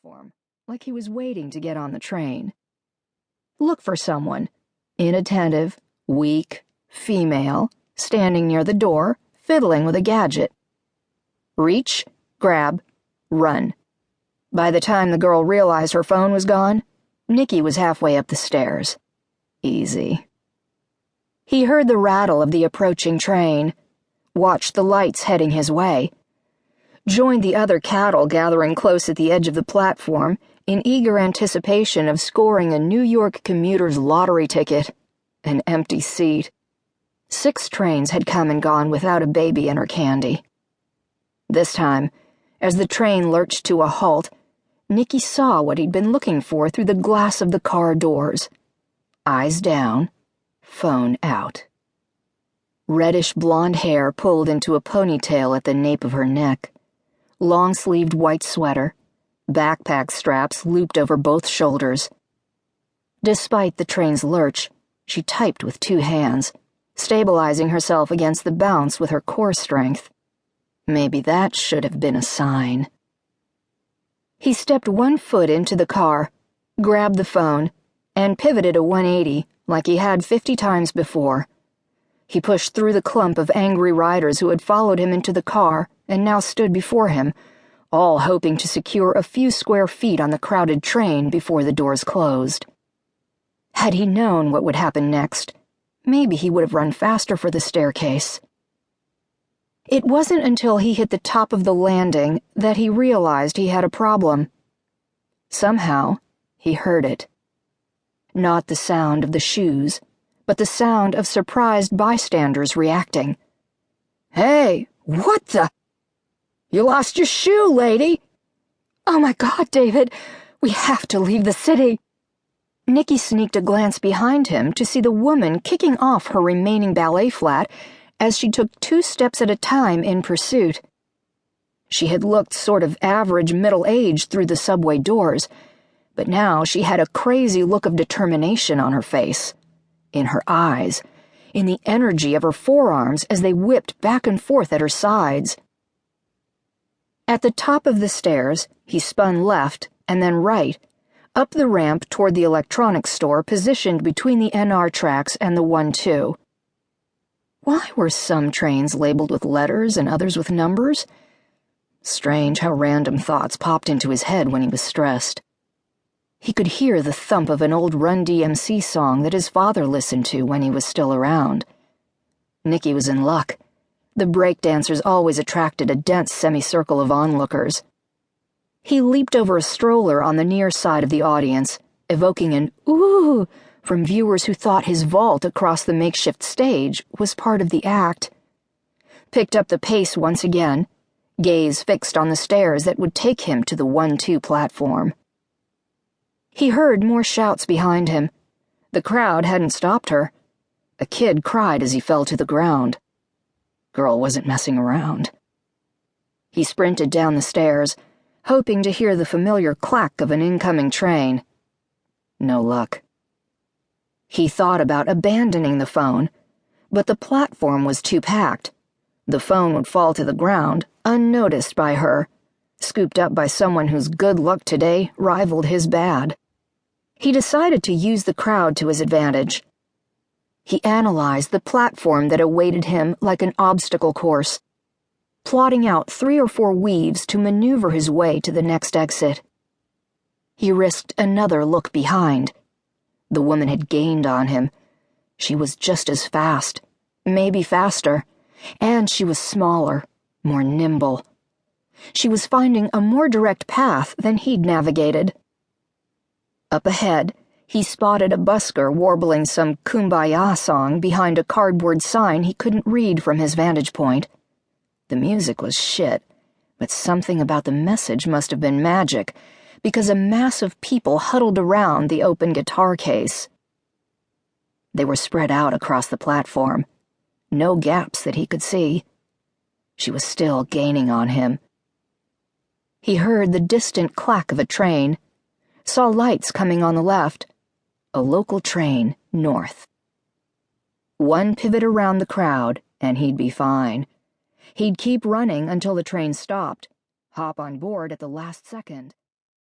platform, like he was waiting to get on the train. Look for someone, inattentive, weak, female, standing near the door, fiddling with a gadget. Reach, grab, run. By the time the girl realized her phone was gone, Nicky was halfway up the stairs. Easy. He heard the rattle of the approaching train, watched the lights heading his way, joined the other cattle gathering close at the edge of the platform in eager anticipation of scoring a New York commuter's lottery ticket, an empty seat. 6 trains had come and gone without a baby and her candy. This time, as the train lurched to a halt, Nicky saw what he'd been looking for through the glass of the car doors. Eyes down, phone out. Reddish blonde hair pulled into a ponytail at the nape of her neck. Long-sleeved white sweater, backpack straps looped over both shoulders. Despite the train's lurch, she typed with 2 hands, stabilizing herself against the bounce with her core strength. Maybe that should have been a sign. He stepped 1 foot into the car, grabbed the phone, and pivoted a 180 like he had 50 times before. He pushed through the clump of angry riders who had followed him into the car and now stood before him, all hoping to secure a few square feet on the crowded train before the doors closed. Had he known what would happen next, maybe he would have run faster for the staircase. It wasn't until he hit the top of the landing that he realized he had a problem. Somehow, he heard it. Not the sound of the shoes, but the sound of surprised bystanders reacting. "Hey, what the? You lost your shoe, lady!" "Oh my God, David, we have to leave the city." Nicky sneaked a glance behind him to see the woman kicking off her remaining ballet flat as she took 2 steps at a time in pursuit. She had looked sort of average middle-aged through the subway doors, but now she had a crazy look of determination on her face, in her eyes, in the energy of her forearms as they whipped back and forth at her sides. At the top of the stairs, he spun left and then right, up the ramp toward the electronics store positioned between the NR tracks and the 1-2. Why were some trains labeled with letters and others with numbers? Strange how random thoughts popped into his head when he was stressed. He could hear the thump of an old Run DMC song that his father listened to when he was still around. Nicky was in luck. The breakdancers always attracted a dense semicircle of onlookers. He leaped over a stroller on the near side of the audience, evoking an "ooh" from viewers who thought his vault across the makeshift stage was part of the act. Picked up the pace once again, gaze fixed on the stairs that would take him to the 1-2 platform. He heard more shouts behind him. The crowd hadn't stopped her. A kid cried as he fell to the ground. Girl wasn't messing around. He sprinted down the stairs, hoping to hear the familiar clack of an incoming train. No luck. He thought about abandoning the phone, but the platform was too packed. The phone would fall to the ground, unnoticed by her, scooped up by someone whose good luck today rivaled his bad. He decided to use the crowd to his advantage. He analyzed the platform that awaited him like an obstacle course, plotting out 3 or 4 weaves to maneuver his way to the next exit. He risked another look behind. The woman had gained on him. She was just as fast, maybe faster, and she was smaller, more nimble. She was finding a more direct path than he'd navigated. Up ahead, he spotted a busker warbling some Kumbaya song behind a cardboard sign he couldn't read from his vantage point. The music was shit, but something about the message must have been magic, because a mass of people huddled around the open guitar case. They were spread out across the platform, no gaps that he could see. She was still gaining on him. He heard the distant clack of a train, saw lights coming on the left, a local train north. 1 pivot around the crowd, and he'd be fine. He'd keep running until the train stopped, hop on board at the last second.